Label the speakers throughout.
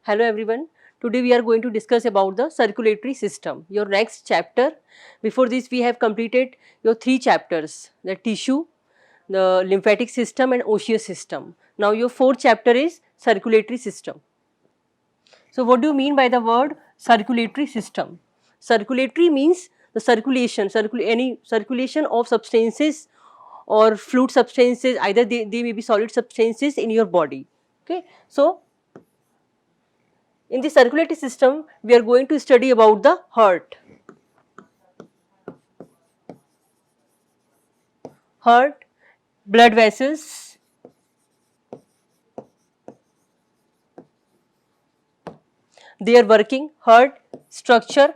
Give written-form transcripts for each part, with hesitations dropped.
Speaker 1: Hello everyone. Today we are going to discuss about the circulatory system, your next chapter. Before this we have completed your 3 chapters, the tissue, the lymphatic system and osseous system. Now your 4th chapter is circulatory system. So what do you mean by the word circulatory system? Circulatory means the circulation, any circulation of substances or fluid substances, either they may be solid substances in your body. Okay. So in the circulatory system, we are going to study about the heart. Heart, blood vessels, their working, heart, structure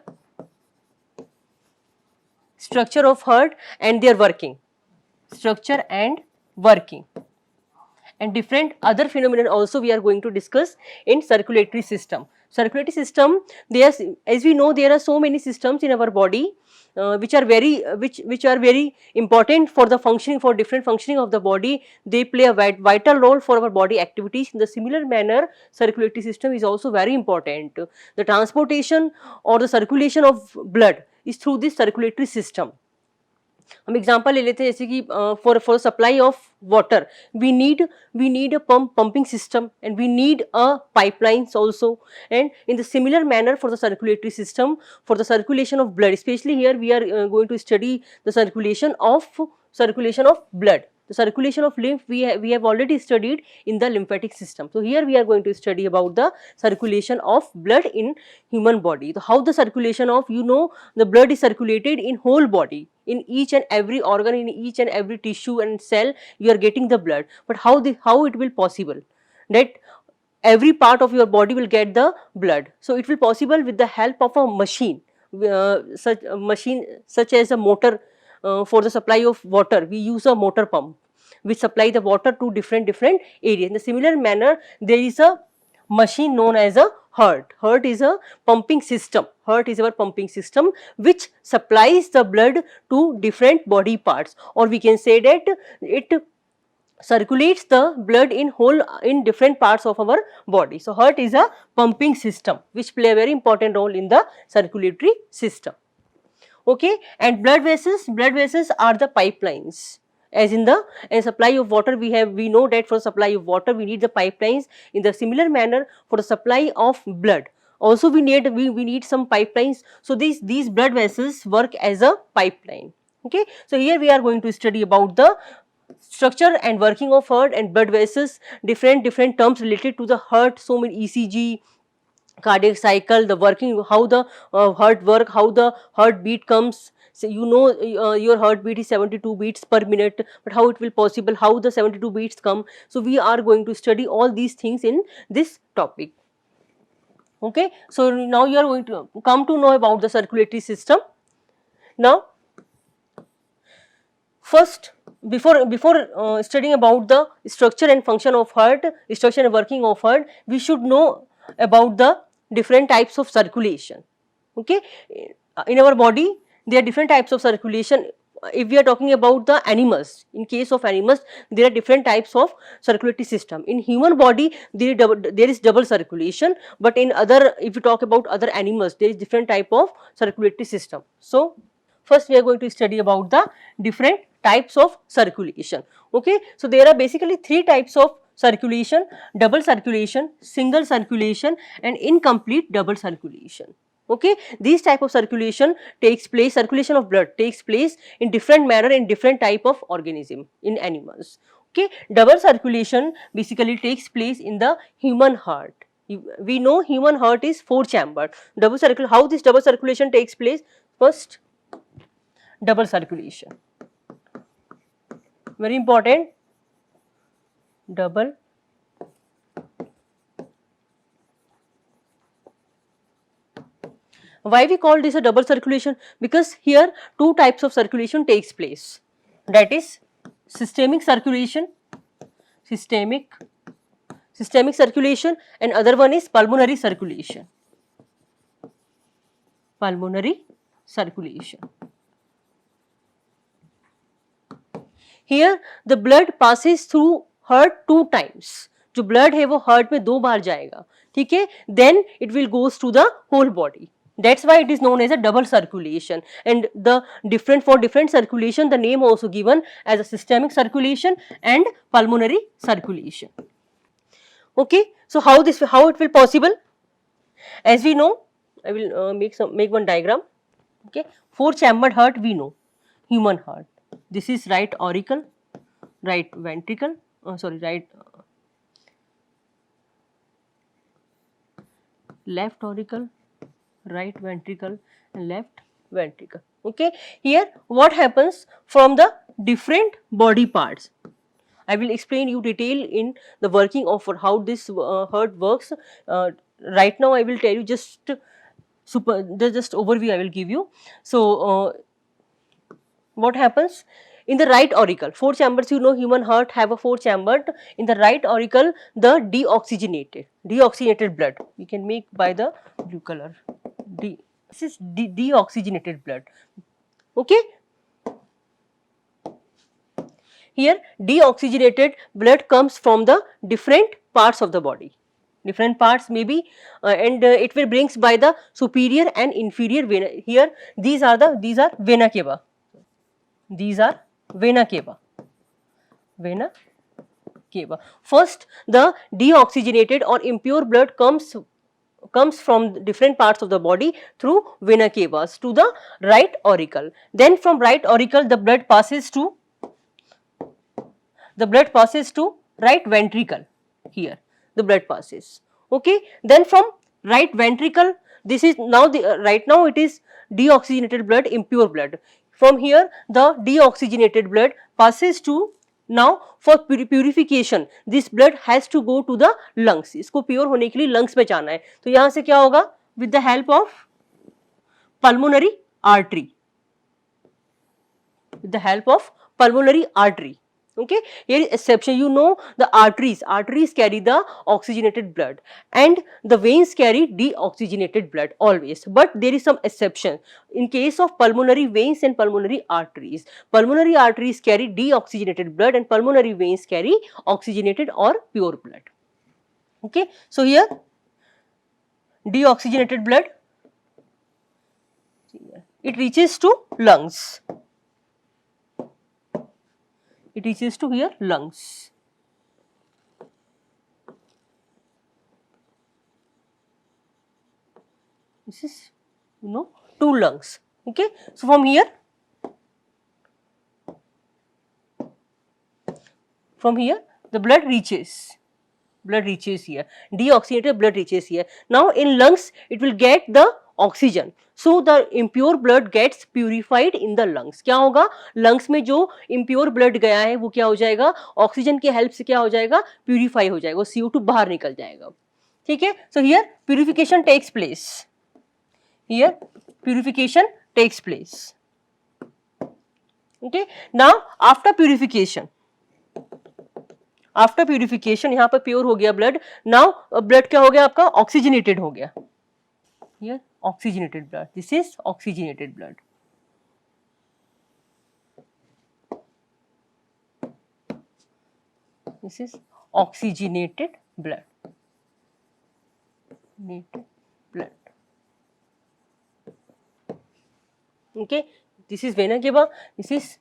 Speaker 1: of heart and their working, structure and working. And different other phenomena also we are going to discuss in circulatory system. Circulatory system, as we know, there are so many systems in our body which are very important for the functioning, for different functioning of the body. They play a vital role for our body activities. In the similar manner, circulatory system is also very important. The transportation or the circulation of blood is through this circulatory system. हम example ले लेते हैं जैसे कि for supply of water we need a pumping system and we need a pipelines also, and in the similar manner for the circulatory system, for the circulation of blood, especially here we are going to study the circulation of blood. The circulation of lymph we have already studied in the lymphatic system. So here we are going to study about the circulation of blood in human body. So how the circulation of, the blood is circulated in whole body, in each and every organ, in each and every tissue and cell you are getting the blood. But how it will possible that every part of your body will get the blood? So it will possible with the help of a machine, such as a motor. For the supply of water we use a motor pump which supply the water to different areas. In the similar manner, there is a machine known as a heart. Heart is a pumping system. Heart is our pumping system which supplies the blood to different body parts, or we can say that it circulates the blood in different parts of our body. So heart is a pumping system which play a very important role in the circulatory system. Okay, and blood vessels are the pipelines. As in the supply of water, we know that for supply of water we need the pipelines. In the similar manner, for the supply of blood also we need some pipelines. So these blood vessels work as a pipeline. Okay, so here we are going to study about the structure and working of heart and blood vessels, different terms related to the heart. So many ECG, cardiac cycle, the working, how the heart work, how the heartbeat comes. So your heartbeat is 72 beats per minute, but how it will possible, how the 72 beats come? So we are going to study all these things in this topic. Okay, so now you are going to come to know about the circulatory system. Now first, before studying about the structure and function of heart, structure and working of heart, we should know about the different types of circulation. Okay, in our body there are different types of circulation. If we are talking about the animals, in case of animals there are different types of circulatory system. In human body there is double circulation, but in other, if you talk about other animals, there is different type of circulatory system. So first we are going to study about the different types of circulation. Okay, so there are basically 3 types of circulation: double circulation, single circulation and incomplete double circulation. Okay, these type of circulation of blood takes place in different manner in different type of organism in animals. Okay, double circulation basically takes place in the human heart. We know human heart is 4 chambered. How this double circulation takes place? First, double circulation, very important, double Why we call this a double circulation? Because here 2 types of circulation takes place, that is systemic circulation, circulation, and other one is pulmonary circulation. Here the blood passes through heart 2 times. जो blood है वो heart में 2 बार जाएगा. ठीक है, then it will goes to the whole body. That's why it is known as a double circulation, and the different for different circulation the name also given as a systemic circulation and pulmonary circulation. Okay, so how it will possible? As we know, I will make one diagram. Okay, four chambered heart we know, human heart. This is right auricle, right ventricle, right left auricle, right ventricle and left ventricle. Okay, here what happens from the different body parts? I will explain you detail in the working of how this heart works. Right now I will tell you just just overview I will give you. So what happens in the right auricle? Four chambers, you know, human heart have a four chambered. In the right auricle, the deoxygenated blood we can make by the blue color. This is deoxygenated blood. Okay, here deoxygenated blood comes from the different parts of the body, different parts maybe, and it will brings by the superior and inferior vena. Here these are vena cava. These are vena cava. Vena cava. First, the deoxygenated or impure blood comes from different parts of the body through vena cavas to the right auricle. Then from right auricle the blood passes to right ventricle. Here the blood passes. Okay, then from right ventricle, this is now the right now it is deoxygenated blood, impure blood. From here the deoxygenated blood passes to, now for purification this blood has to go to the lungs. इसको pure होने के लिए lungs में जाना है, तो यहाँ से क्या होगा? With the help of pulmonary artery. With the help of pulmonary artery. Okay, here is exception. You know the arteries carry the oxygenated blood and the veins carry deoxygenated blood always, but there is some exception. In case of pulmonary veins and pulmonary arteries carry deoxygenated blood and pulmonary veins carry oxygenated or pure blood. Okay, so here deoxygenated blood, it reaches to lungs. It reaches to here lungs. This is, you know, two lungs. Okay, so from here the blood reaches here, deoxygenated blood reaches here. Now in lungs it will get the oxygen, so the impure blood gets purified in the lungs. क्या होगा? lungs में जो impure blood गया है वो क्या हो जाएगा? ऑक्सीजन के हेल्प से क्या हो जाएगा? प्यूरिफाई हो जाएगा, CO2 बाहर निकल जाएगा. ठीक है, so here purification takes place. Here purification takes place. Okay, now after purification यहाँ पर प्योर हो गया ब्लड. नाउ ब्लड क्या हो गया आपका? ऑक्सीजनेटेड हो गया. Here oxygenated blood. This is oxygenated blood. This is oxygenated blood. Okay, this is vena cava. This is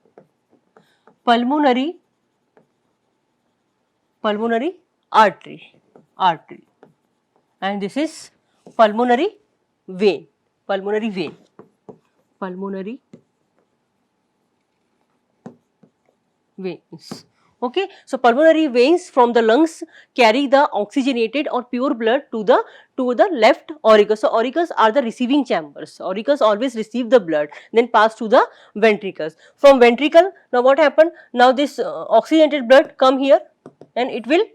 Speaker 1: pulmonary artery, and this is pulmonary vein. Veins. Okay, so pulmonary veins from the lungs carry the oxygenated or pure blood to the left auricle. So auricles are the receiving chambers. Auricles always receive the blood, then pass to the ventricles. From ventricle, now what happened? Now this oxygenated blood come here and it will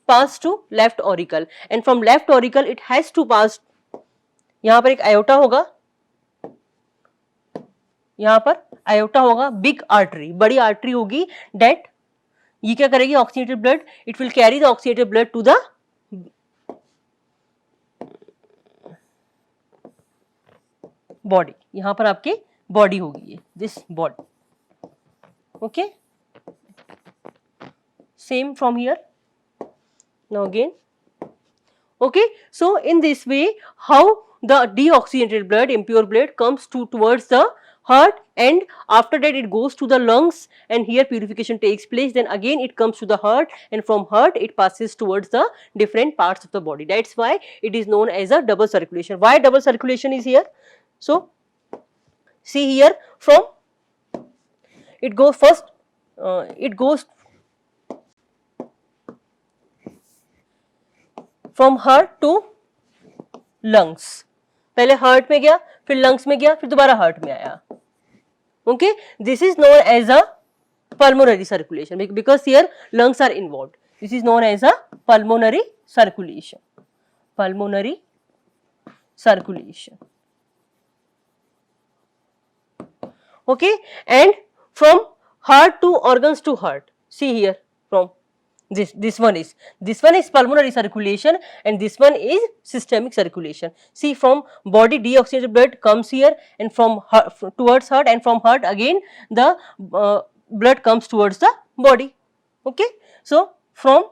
Speaker 1: pass to left auricle, and from left auricle it has to pass. यहाँ पर एक aorta होगा, big artery, बड़ी artery होगी. that ये क्या करेगी? Oxygenated blood, it will carry the oxygenated blood to the body. यहां पर आपके बॉडी होगी ये, this body. Okay, same from here. Now again. Okay, so in this way, how the deoxygenated blood, impure blood comes towards the heart, and after that it goes to the lungs, and here purification takes place. Then again it comes to the heart, and from heart it passes towards the different parts of the body. That's why it is known as a double circulation. Why double circulation is here? So see here, from it goes first, it goes from heart to lungs. पहले heart में गया, फिर lungs में गया, फिर दोबारा heart में आया. Okay, this is known as a pulmonary circulation because here lungs are involved. This is known as a pulmonary circulation. Pulmonary circulation. Okay, and from heart to organs to heart. See here, from this one is pulmonary circulation, and this one is systemic circulation. See, from body deoxygenated blood comes here, and from heart towards heart, and from heart again the blood comes towards the body. Okay, so from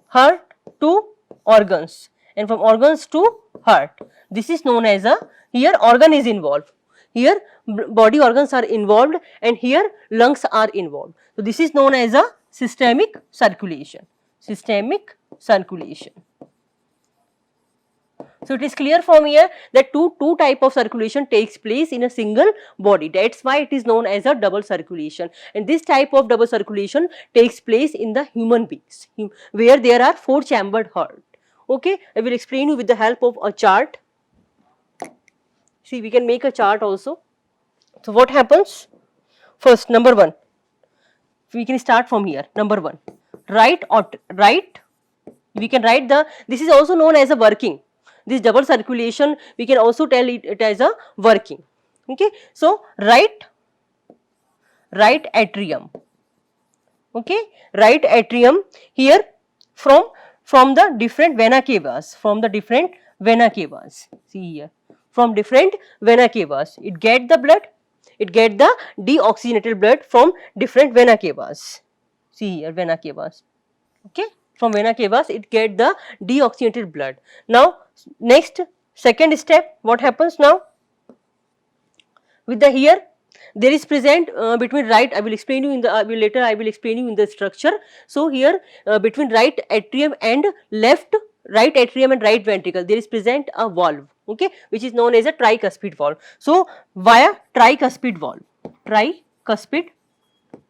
Speaker 1: heart to organs, and from organs to heart. This is known as a, here organ is involved, here body organs are involved, and here lungs are involved. So this is known as a systemic circulation. Systemic circulation. So it is clear from here that two type of circulation takes place in a single body. That's why it is known as a double circulation. And this type of double circulation takes place in the human beings, where there are 4 chambered heart. Okay, I will explain you with the help of a chart. See, we can make a chart also. So what happens? First, number 1. We can start from here. Number 1, right. We can write this is also known as a working. This double circulation, we can also tell it as a working. Okay, so right atrium. Okay, right atrium, here from the different vena cavas, see here, from different vena cavas, it get the blood, it get the deoxygenated blood from different vena cavas. See here, vena cavas. Okay, from vena cavas it get the deoxygenated blood. Now next, second step, what happens now? With the here there is present between right, I will explain you in the later I will explain you in the structure. So here between right atrium and right atrium and right ventricle there is present a valve, okay, which is known as a tricuspid valve. So via tricuspid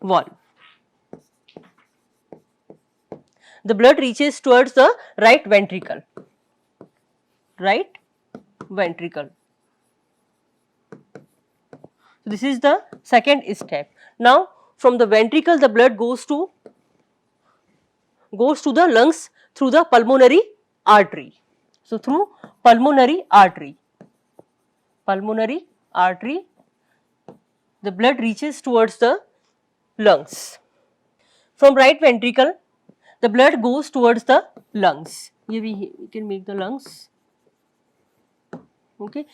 Speaker 1: valve, the blood reaches towards the right ventricle. So this is the second step. Now from the ventricle the blood goes to the lungs through the pulmonary artery. So through pulmonary artery, the blood reaches towards the lungs. From right ventricle the blood goes towards the lungs. Here we can make the lungs. Okay,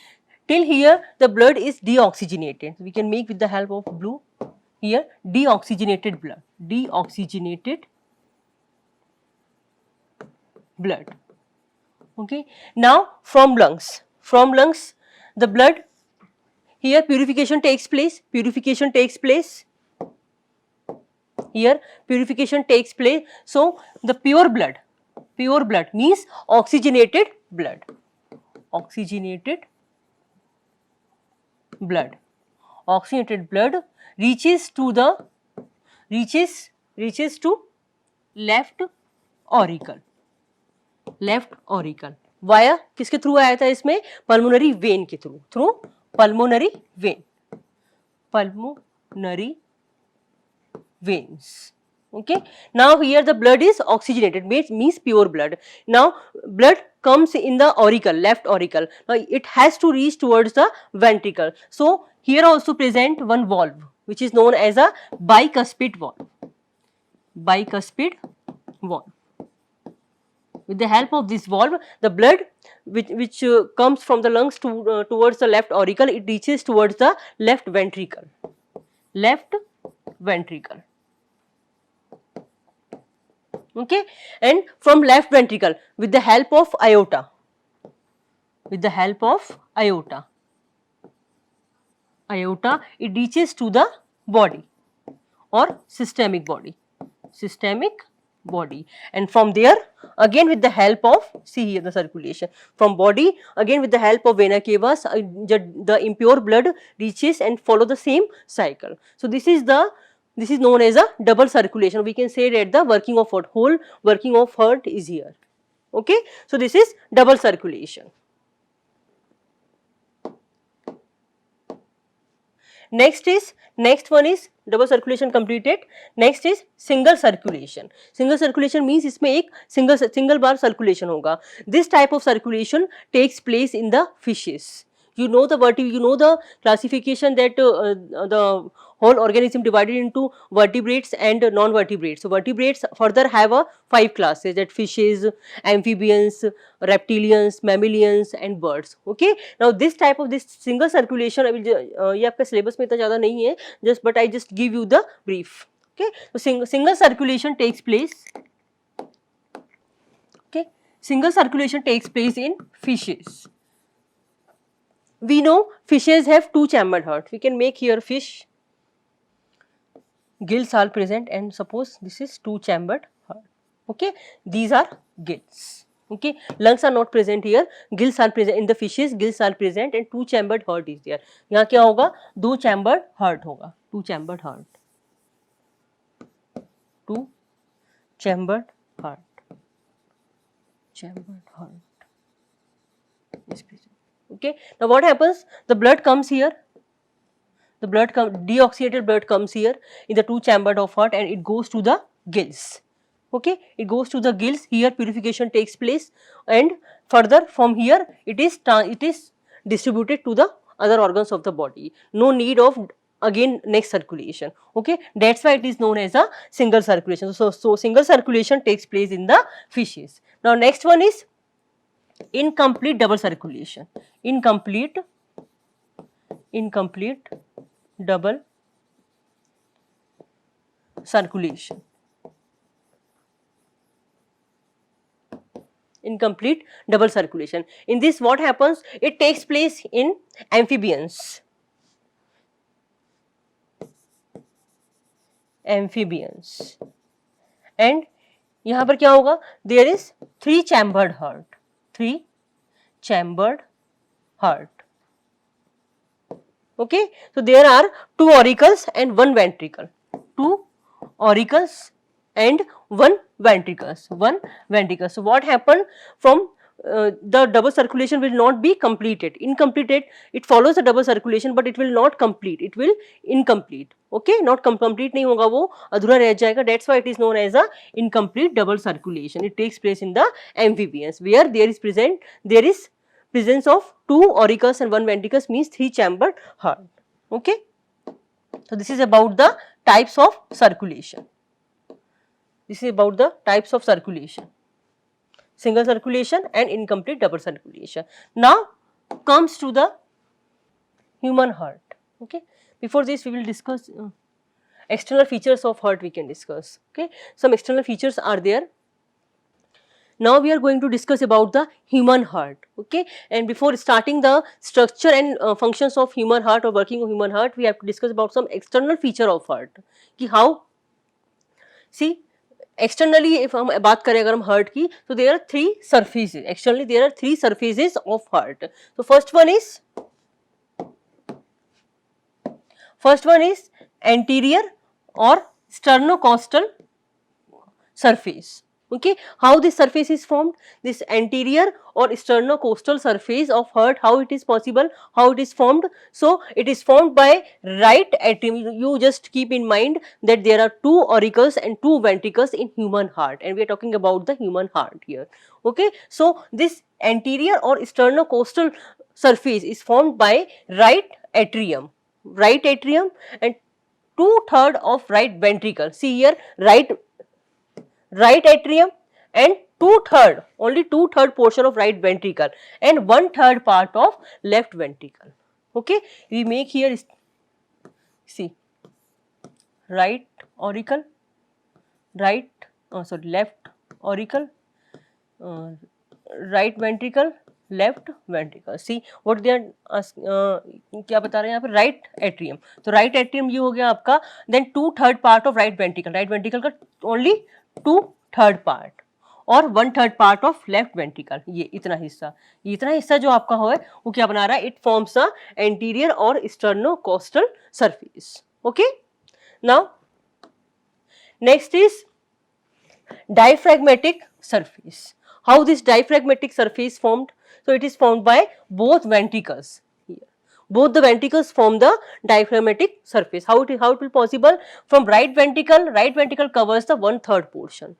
Speaker 1: till here the blood is deoxygenated. We can make with the help of blue here deoxygenated blood. Okay, now from lungs the blood, here purification takes place. So the pure blood means oxygenated blood. Reaches to left auricle. Via किसके through आया था इसमें? Pulmonary vein के through pulmonary veins. Okay, now here the blood is oxygenated, means pure blood. Now blood comes in the auricle, left auricle. Now it has to reach towards the ventricle. So here also present one valve which is known as a bicuspid valve. With the help of this valve, the blood which comes from the lungs towards the left auricle, it reaches towards the left ventricle. Okay, and from left ventricle with the help of aorta, with the help of aorta, it reaches to the body or systemic body, systemic body, and from there again with the help of, see here the circulation from body, again with the help of vena cava, the impure blood reaches and follow the same cycle. So this is known as a double circulation. We can say that the working of heart, whole working of heart is here. Okay, so this is double circulation. Next one is double circulation completed. Next is single circulation. Single circulation means इसमें एक single बार circulation होगा. This type of circulation takes place in the fishes. You know the classification that the whole organism divided into vertebrates and non-vertebrates. So vertebrates further have a 5 classes, that fishes, amphibians, reptilians, mammalians and birds. Okay. Now this type of this single circulation, I will ये आपका syllabus में इतना ज़्यादा नहीं है, but I just give you the brief. Okay. So single circulation takes place. Okay. Single circulation takes place in fishes. We know fishes have two chambered heart. We can make here fish. Gills are present, and suppose this is two chambered heart. Okay, these are gills. Okay, lungs are not present here. Gills are present in the fishes. Gills are present and two chambered heart is there. यहाँ क्या होगा? दो chambered heart होगा. Two chambered heart. Two chambered heart. Chambered heart is present. Okay, now what happens? The blood comes here. The blood deoxygenated blood comes here in the two chambered of heart and it goes to the gills. Okay, it goes to the gills. Here purification takes place, and further from here it is distributed to the other organs of the body. No need of again next circulation. Okay, that's why it is known as a single circulation. So single circulation takes place in the fishes. Now next one is incomplete double circulation. Incomplete double circulation. Incomplete double circulation. In this what happens? It takes place in amphibians. Amphibians. And यहाँ पर क्या होगा? There is three chambered heart. Three chambered heart. Okay, so there are two auricles and one ventricle. Two auricles and one ventricles. One ventricle. So what happened? From the double circulation will not be completed. Incompleted. It follows the double circulation, but it will not complete. It will incomplete. Okay, not complete नहीं होगा वो, अधूरा रह जाएगा. That's why it is known as a incomplete double circulation. It takes place in the amphibians where there is presence of two auricles and one ventricles, means three chambered heart. Okay. So this is about the types of circulation. This is about the types of circulation. Single circulation and incomplete double circulation. Now comes to the human heart. Okay. Before this we will discuss external features of heart. We can discuss. Okay. Some external features are there. Now we are going to discuss about the human heart. Okay, and before starting the structure and functions of human heart or working of human heart, we have to discuss about some external feature of heart. कि how, see, externally if हम बात करें अगर हम heart की, so there are three surfaces. Externally there are three surfaces of heart. So first one is anterior or sternocostal surface. Okay, how this surface is formed? This anterior or sternocostal surface of heart, how it is possible, how it is formed? So it is formed by right atrium. You just keep in mind that there are two auricles and two ventricles in human heart, and we are talking about the human heart here. Okay, so this anterior or sternocostal surface is formed by right atrium and 2/3 of right ventricle. See here, right atrium and 2/3, only 2/3 portion of right ventricle and 1/3 part of left ventricle. Okay, we make here, see, right auricle, right sorry left auricle, right ventricle, left ventricle. See what they are, क्या बता रहे हैं यहाँ पे, right atrium. तो right atrium ये हो गया आपका. Then 2/3 part of right ventricle, right ventricle का ओनली 2/3 पार्ट, और 1/3 पार्ट ऑफ लेफ्ट वेंट्रिकल. ये इतना हिस्सा जो आपका हो है वो क्या बना रहा है, इट फॉर्म्स द एंटीरियर और sternocostal surface. Okay, now next is diaphragmatic surface. How this diaphragmatic surface formed? So it is formed by both ventricles. Here, both the ventricles form the diaphragmatic surface. How it will possible? From right ventricle covers the 1/3 portion,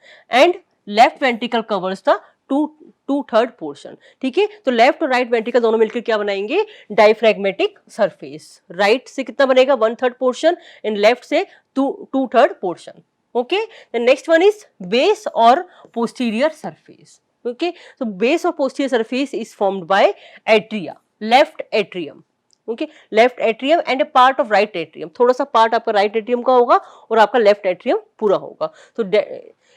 Speaker 1: and left ventricle covers the 2/3 portion. ठीक है, तो left और right ventricle दोनों मिलकर क्या बनाएंगे, diaphragmatic surface. Right से कितना बनेगा, 1/3 पोर्शन, एंड लेफ्ट से 2/3 portion. Okay, the next one is base or posterior surface. Okay, so base or posterior surface is formed by atria, left atrium. Okay, left atrium and a part of right atrium. थोड़ा सा part आपका right atrium का होगा और आपका left atrium पूरा होगा. So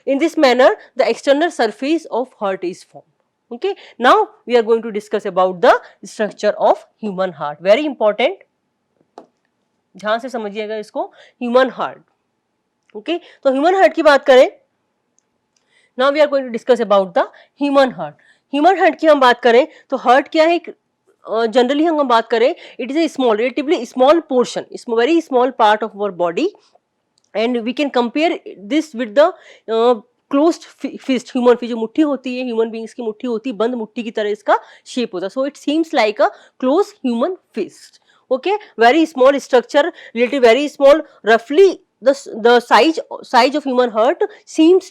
Speaker 1: in this manner the external surface of heart is formed. Okay, now we are going to discuss about the structure of human heart. Very important, ध्यान से समझिएगा इसको. human heart. ओके, तो human heart की बात करें, now we are going to discuss about the human heart. Human heart की हम बात करें तो हार्ट क्या है, जनरली हम बात करें, it is a small, relatively small portion, very small part of our body, and we can compare this with the closed fist. Human fist जो मुट्ठी होती है, ह्यूमन बींग्स की मुट्ठी होती है, बंद मुट्ठी की तरह इसका शेप होता है. So it seems like a close human fist. Okay, very small structure, relative very small, रफली the size of human heart seems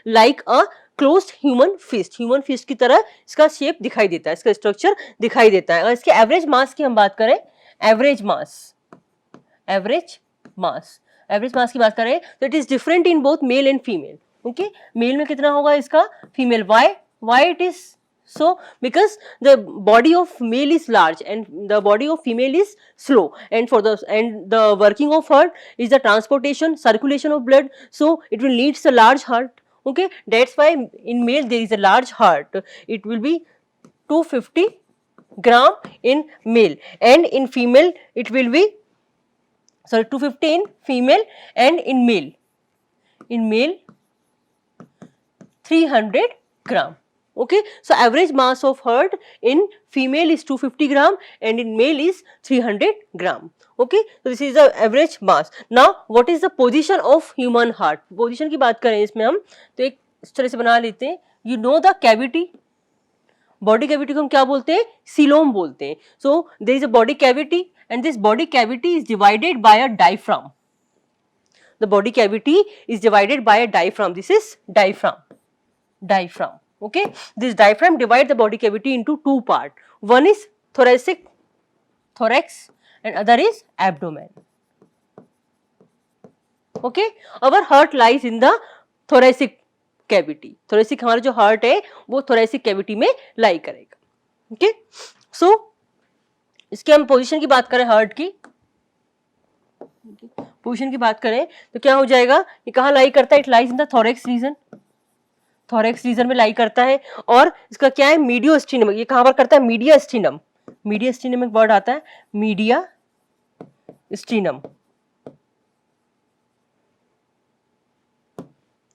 Speaker 1: like a closed human fist. Human fist की तरह इसका शेप दिखाई देता है, इसका स्ट्रक्चर दिखाई देता है. अगर इसके एवरेज मास की हम बात करें, एवरेज मास की बात करें तो it is different in both male and female. Okay, male में कितना होगा इसका, female. why it is so? Because the body of male is large and the body of female is slow, and the working of heart is the transportation, circulation of blood, so it will needs a large heart. Okay, that's why in male there is a large heart. It will be 250 gram in male, and in female it will be 250 in female, and in male 300 gram. Okay, so average mass of heart in female is 250 gram and in male is 300 gram. Okay, so this is the average mass. Now what is the position of human heart? Position की बात करें इसमें हम तो एक इस तरह से बना लेते हैं. You know the cavity, body cavity को हम क्या बोलते हैं, सीलोम बोलते हैं. So there is a body cavity and this body cavity is divided by a diaphragm. The body cavity is divided by a diaphragm. This is diaphragm. Okay, this diaphragm divides the body cavity into two parts. One is thorax and other is abdomen. Okay, our heart lies in the thoracic cavity. Thoracic हमारा जो heart है वो thoracic cavity में lie करेगा. Okay, so इसके हम position की बात करें, हार्ट की पोजीशन की बात करें तो क्या हो जाएगा, ये कहाँ लाई करता है, it lies in the thorax region. Thorax region में लाई करता है. और इसका क्या है, मीडियोस्टिनम, ये कहां पर करता है, मीडियास्टिनम. मीडियास्टिनम एक वर्ड आता है, मीडियास्टिनम.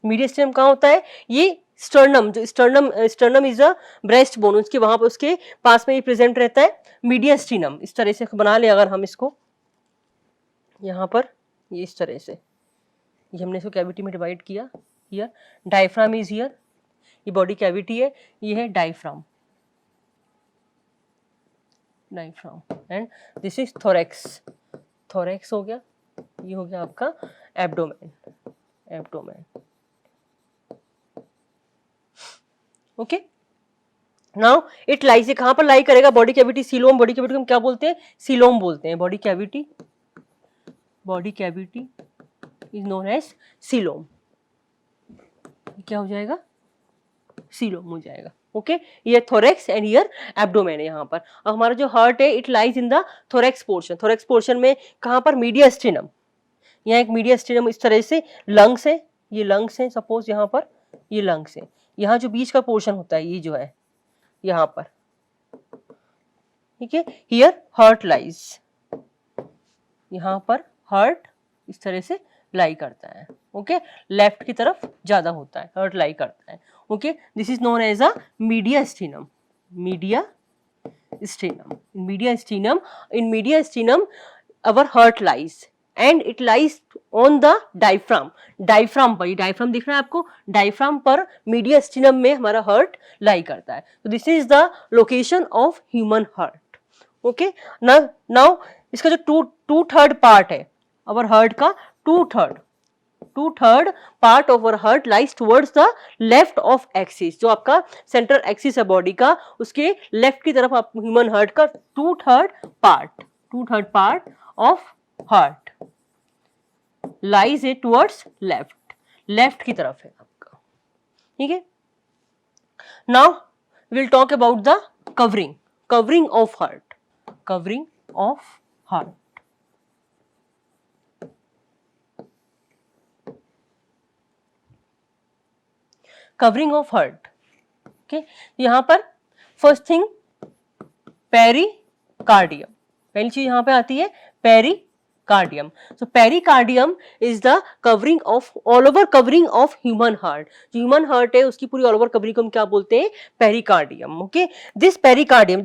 Speaker 1: मीडियास्टिनम कहां होता है, ये स्टर्नम, जो sternum is a breast bone, उसके वहां पर उसके पास में ये प्रेजेंट रहता है मीडियास्टिनम. इस तरह से बना ले अगर हम इसको यहाँ पर, ये इस तरह से, ये हमने इसको कैविटी में डिवाइड किया. हियर डायफ्राम इज हियर, ये बॉडी कैविटी है, ये है diaphragm and this is thorax. Thorax हो गया, ये हो गया आपका abdomen. Okay, now it lies, कहां पर लाई करेगा, body cavity, coelom. Body cavity हम क्या बोलते हैं, सीलोम बोलते हैं. Body cavity is known as coelom. क्या हो जाएगा, सीलोम हो जाएगा. ओके, ये थोरैक्स एंड ईयर एब्डोमेन है यहाँ पर. अब हमारा जो हार्ट है it lies in the thorax portion. Thorax portion में कहाँ पर, मीडियास्टिनम. यहाँ एक मीडियास्टिनम इस तरह से लंग्स है, ये लंग्स हैं, सपोज यहाँ पर ये लंग्स हैं, यहाँ जो बीच का पोर्शन होता है ये जो है यहाँ पर, ठीक है, हियर हार्ट लाइज, यहाँ पर हार्ट इस तरह से लाई करता है, ओके, लेफ्ट की तरफ ज्यादा होता है, हार्ट लाई करता है, okay, this is known as a mediastinum, mediastinum, mediastinum our heart lies and it lies on the diaphragm, diaphragm पर, ये डायफ्राम दिख रहा है आपको, डायफ्राम पर मीडियास्टिनम में हमारा हार्ट लाई करता है, तो this is the location of human heart, okay. Now इसका जो टू थर्ड पार्ट है अवर हार्ट का, two third part of our heart lies towards the left of axis, जो आपका सेंट्रल एक्सिस है बॉडी का, उसके लेफ्ट की तरफ आप ह्यूमन हार्ट का two third part of heart lies it towards left की तरफ है आपका, ठीक है। now we'll talk about the covering of heart, covering of heart, okay, यहाँ पर फर्स्ट थिंग पेरिकार्डियम, पहली चीज यहाँ पे आती है pericardium, so pericardium is the covering of, all over covering of human heart, जो ह्यूमन हार्ट है उसकी पूरी ऑल ओवर कवरिंग को हम क्या बोलते हैं, pericardium, okay. This pericardium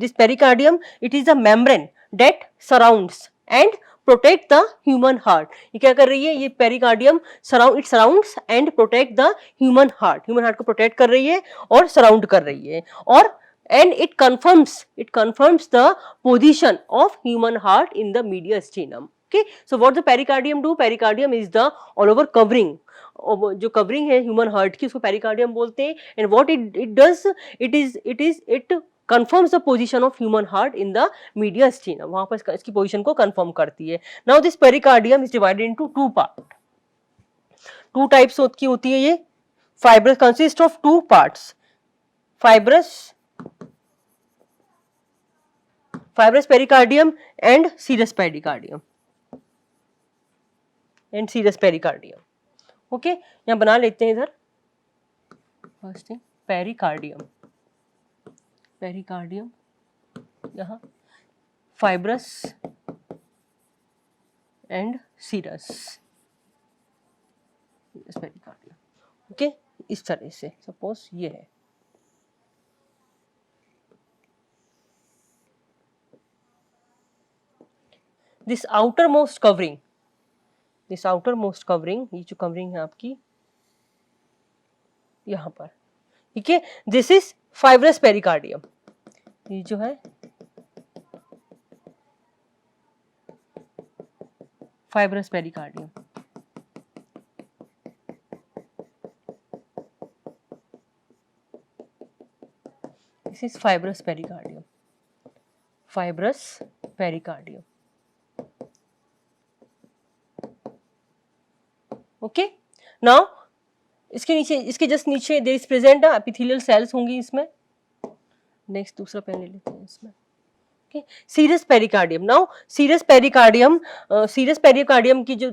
Speaker 1: it is a membrane that surrounds and protect the human heart, ये क्या कर रही है, ये pericardium surrounds and protect the human heart को प्रोटेक्ट कर रही है और सराउंड कर रही है, और and it confirms the position of human heart in the mediastinum, okay, so what the pericardium do, pericardium is the all over covering, जो कवरिंग है ह्यूमन हार्ट की उसको पेरिकार्डियम बोलते हैं, and what it does, it confirms the position of human heart in the mediastinum, वहां पर इसकी position को कंफर्म करती है। now this pericardium is divided into two types की होती है ये, fibrous consist of two parts, fibrous pericardium and serous pericardium, okay, यहाँ बना लेते हैं इधर, फर्स्ट थिंग पेरिकार्डियम, यहाँ fibrous and serous pericardium, okay, इस तरह से सपोज ये है, this outermost covering, ये जो कवरिंग है आपकी यहाँ पर, ठीक है, दिस इज फाइब्रस पेरिकार्डियम, ये जो है fibrous pericardium, this is fibrous pericardium, okay. Now इसके नीचे, इसके जस्ट नीचे there is present epithelial cells होंगी इसमें, नेक्स्ट दूसरा पेन ले लेते हैं इसमें, okay, serous pericardium. Now serous pericardium की जो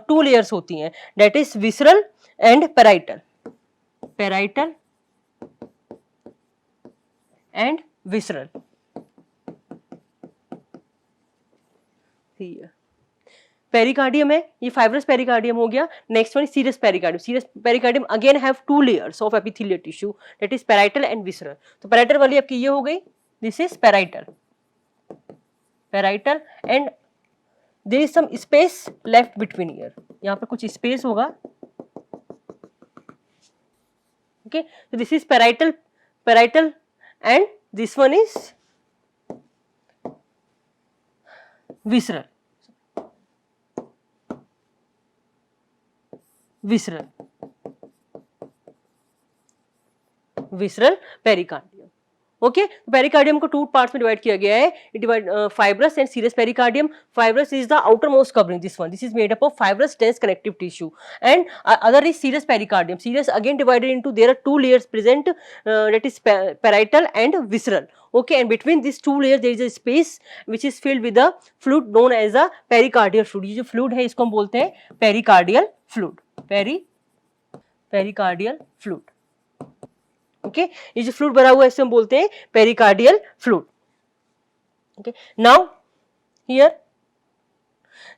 Speaker 1: टू लेयर्स होती हैं, that is visceral and parietal and visceral, pericardium है, ये फाइब्रस पेरिकार्डियम हो गया, next one serous pericardium again have two layers of epithelial tissue, that is parietal and visceral, तो parietal वाली आपकी ये हो गई, this is parietal and there is some space left between here, यहाँ पर कुछ स्पेस होगा, okay, so this is parietal and this one is visceral pericardium, okay. Pericardium को टू पार्ट्स में डिवाइड किया गया है, divide fibrous and serous pericardium, fibrous is the outermost covering, this is made up of fibrous dense connective tissue and other is serous pericardium, serous again divided into, there are two layers present, that is parietal and visceral, okay, and between these two layers there is a space which is filled with a fluid known as a pericardial fluid, ये जो fluid है इसको हम बोलते हैं pericardial fluid, pericardial fluid. Okay, ये जो fluid भरा हुआ है इसे हम बोलते हैं pericardial fluid. Okay, now here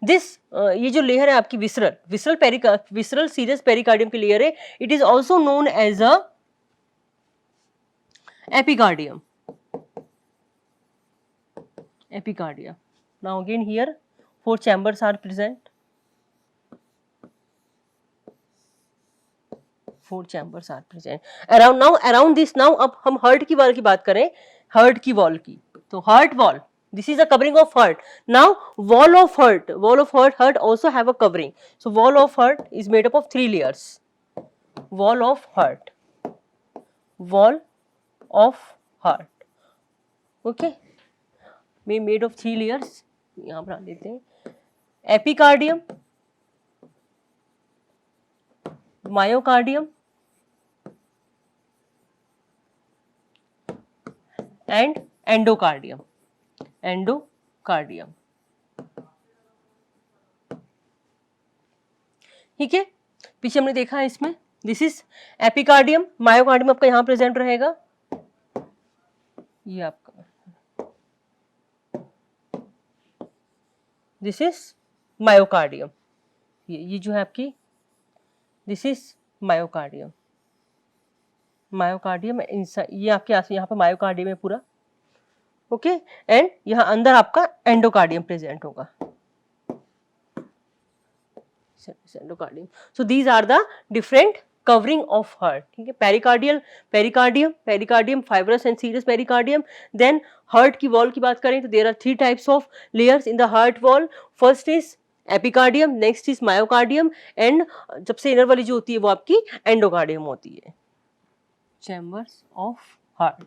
Speaker 1: this ये जो लेयर है आपकी विसरल सीरस पेरिकार्डियम की लेयर है. It is also known as a epicardium. Epicardia. Now again here 4 chambers are present. 4 chambers are present. Around this now अब हम heart की wall की बात करें, heart की वॉल की, तो heart wall, this is the covering of heart. Now wall of heart also have a covering. So wall of heart is made up of 3 layers. Wall of heart. Okay, made of 3 layers. यहाँ पर देते हैं epicardium, myocardium and endocardium. ठीक है, पीछे हमने देखा है इसमें दिस इज एपिकार्डियम. मायोकार्डियम आपका यहाँ प्रेजेंट रहेगा, ये आपका दिस इज मायोकार्डियम. ये जो है आपकी दिस इज मायोकार्डियम. ये आपके यहाँ पे मायोकार्डियम है पूरा. ओके, एंड यहाँ अंदर आपका एंडोकार्डियम प्रेजेंट होगा. Endocardium. So these are the different covering of heart. ठीक है, pericardium fibrous and serous pericardium. Then heart की वॉल की बात करें तो there are 3 types of layers in the heart wall. First is epicardium, next is myocardium and सबसे inner वाली जो होती है वो आपकी एंडोकार्डियम होती है. Chambers of heart.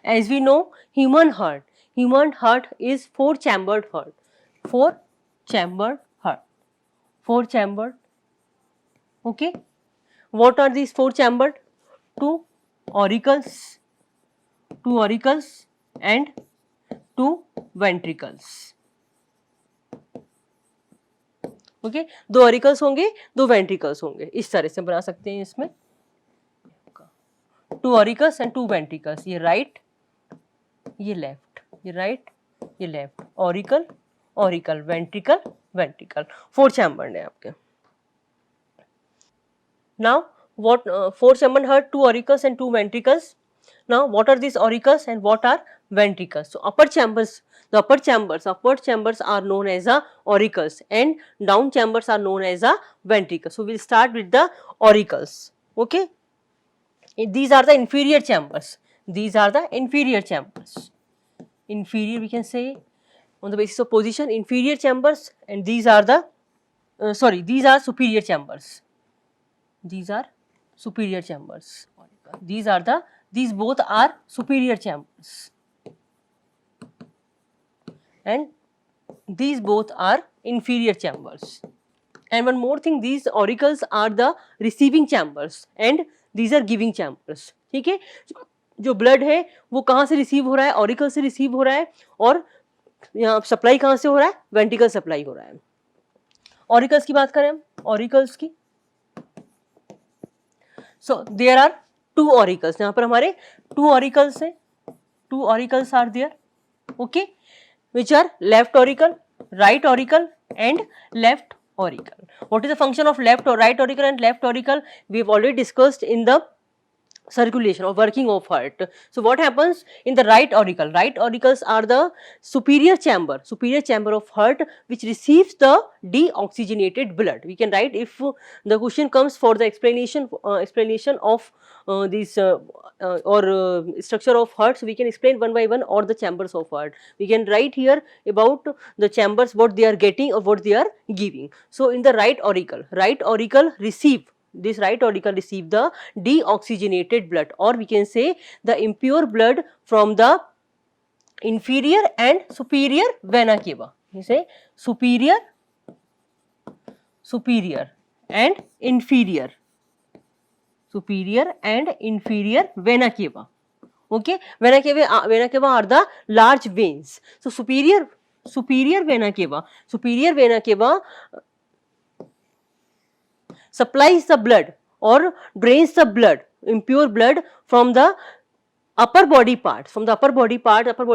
Speaker 1: As we know, human heart is 4 chambered heart. 4 chambered. Okay, what are these 4 chambered? 2 auricles and 2 ventricles. Okay, 2 auricles होंगे, 2 ventricles होंगे. इस तरह से बना सकते हैं इसमें 2 auricles and 2 ventricles. ये राइट, ये लेफ्ट, ये राइट, ये लेफ्ट. Auricle, ventricle. 4 चैम्बर है आपके. Now what 4 chambered heart, 2 auricles and 2 ventricles. Now what are these auricles and what are ventricles? So upper chambers are known as the auricles and down chambers are known as the ventricles. So we'll start with the auricles. Okay, these are the inferior chambers. Inferior, we can say on the basis of position, inferior chambers, and these are the these are superior chambers. These both are superior chambers and these both are inferior chambers. And one more thing, these auricles are the receiving chambers and these are giving chambers. ठीक है, जो blood है वो कहाँ से receive हो रहा है? ऑरिकल से रिसीव हो रहा है. और यहाँ सप्लाई कहाँ से हो रहा है? वेंट्रिकल सप्लाई हो रहा है. ऑरिकल्स की बात करें हम, ऑरिकल्स की, so there are 2 auricles. यहाँ पर हमारे 2 auricles हैं. 2 auricles are there. Okay, which are left auricle, right auricle and left auricle. What is the function of left or right auricle and left auricle? We have already discussed in the circulation or working of heart. So what happens in the right auricle? Right auricles are the superior chamber of heart which receives the deoxygenated blood. We can write, if the question comes for the explanation of this structure of heart, so we can explain one by one all the chambers of heart. We can write here about the chambers, what they are getting or what they are giving. So in the right auricle receive the deoxygenated blood, or we can say the impure blood from the inferior and superior vena cava. You say superior and inferior vena cava. Okay, vena cava are the large veins. So superior superior vena cava. Superior vena cava supplies the blood or drains the blood, impure blood from the upper body part, from the upper body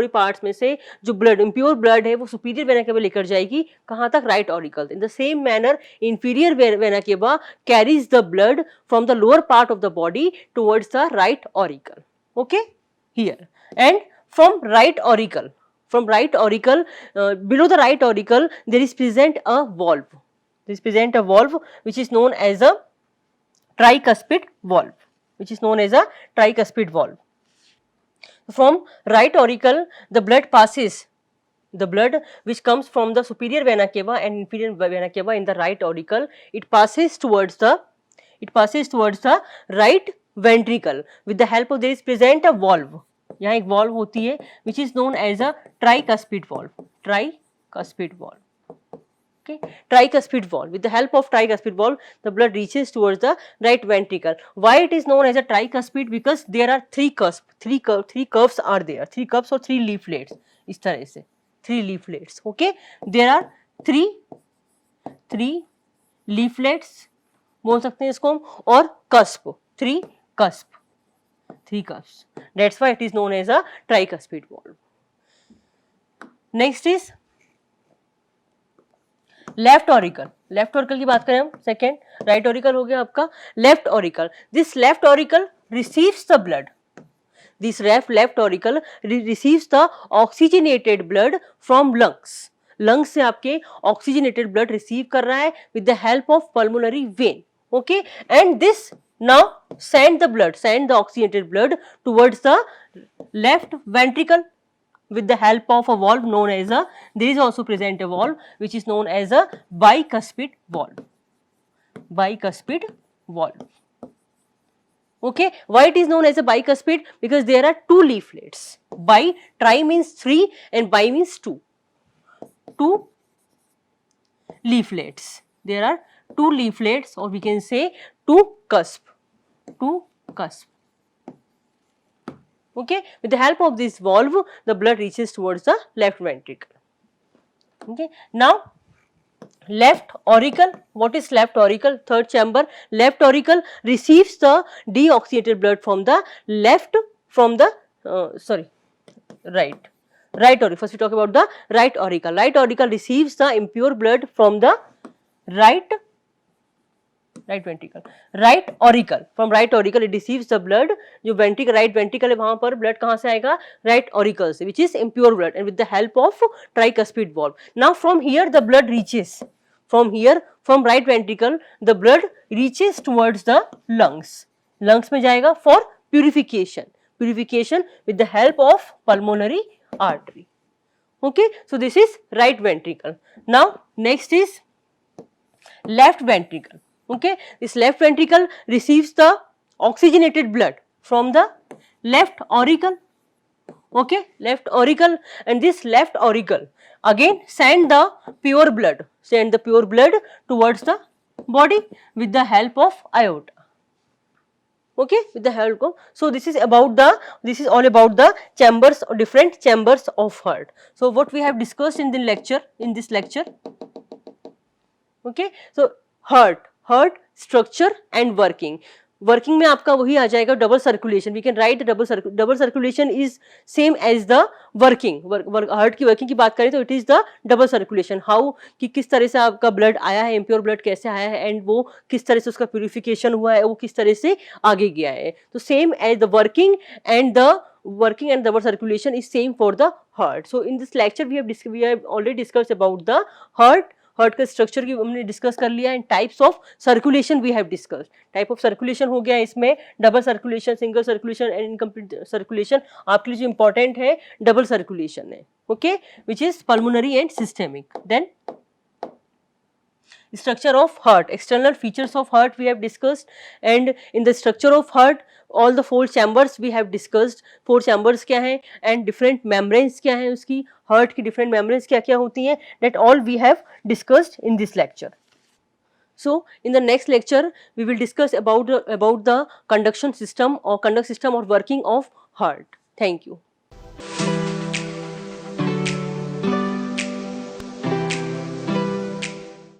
Speaker 1: parts में से जो blood, impure blood है वो superior vena cava लेकर जाएगी कहां तक, right auricle. In the same manner inferior vena cava carries the blood from the lower part of the body towards the right auricle. Okay, here and from right auricle, below the right auricle there is present a valve, which is known as a tricuspid valve. From right auricle the blood which comes from the superior vena cava and inferior vena cava in the right auricle, it passes towards the right ventricle. With the help of there is present a valve, यहाँ एक valve होती है which is known as a tricuspid valve. Okay, tricuspid valve. With the help of tricuspid valve, the blood reaches towards the right ventricle. Why it is known as a tricuspid? Because there are three curves are there. 3 cups or 3 leaflets. इस तरह से 3 leaflets. Okay, there are 3 leaflets बोल सकते हैं इसको हम, और cusp, 3 cusps. That's why it is known as a tricuspid valve. Next is left auricle की बात करें हम. सेकेंड, राइट ऑरिकल हो गया आपका. Left auricle, this left auricle receives the blood, this left auricle receives the oxygenated blood from lungs से आपके oxygenated blood receive कर रहा है with the help of pulmonary vein. Okay, and this now send the oxygenated blood towards the left ventricle with the help of a valve known as there is also present a valve which is known as a bicuspid valve. Okay, why it is known as a bicuspid? Because there are 2 leaflets. Tri means 3 and bi means 2. 2 leaflets. There are 2 leaflets, or we can say 2 cusps. Okay, with the help of this valve the blood reaches towards the left ventricle. Okay, now left auricle, what is left auricle? Third chamber. Left auricle receives the deoxygenated blood from the right auricle. First we talk about the right auricle. Right auricle receives the impure blood from the right ventricle. Right auricle, from right auricle it receives the blood. जो right ventricle है वहां पर blood कहां से आएगा? Right auricle से, which is impure blood, and with the help of tricuspid valve. Now from here the blood reaches, from right ventricle the blood reaches towards the lungs में जाएगा for purification with the help of pulmonary artery. Okay, so this is right ventricle. Now next is left ventricle. Okay, this left ventricle receives the oxygenated blood from the left auricle. Okay, left auricle, and this left auricle again send the pure blood towards the body with the help of aorta. Okay, with the help of, so this is all about the chambers, different chambers of heart. So what we have discussed in this lecture. Okay, so heart structure and working में आपका वही आ जाएगा, double circulation. We can write double circulation is same as the working. Heart की working की बात करें तो it is the double circulation. How कि किस तरह से आपका ब्लड आया है, इम्प्योर ब्लड कैसे आया है, एंड वो किस तरह से उसका प्यूरिफिकेशन हुआ है, वो किस तरह से आगे गया है. तो same as the working and double circulation is same for the heart. So in this lecture we have already discussed about the heart का स्ट्रक्चर की हमने डिस्कस कर लिया. And types of circulation we have discussed. Type of circulation हो गया इसमें double circulation, single circulation and incomplete circulation. आपके लिए जो इंपॉर्टेंट है डबल सर्कुलेशन है. Okay, which is pulmonary and systemic. Then structure of heart, external features of heart we have discussed, and in the structure of heart all the 4 chambers we have discussed. 4 chambers क्या हैं and different membranes क्या हैं, उसकी heart की different membranes क्या क्या होती हैं, that all we have discussed in this lecture. So in the next lecture we will discuss about the conduction system or working of heart. Thank you.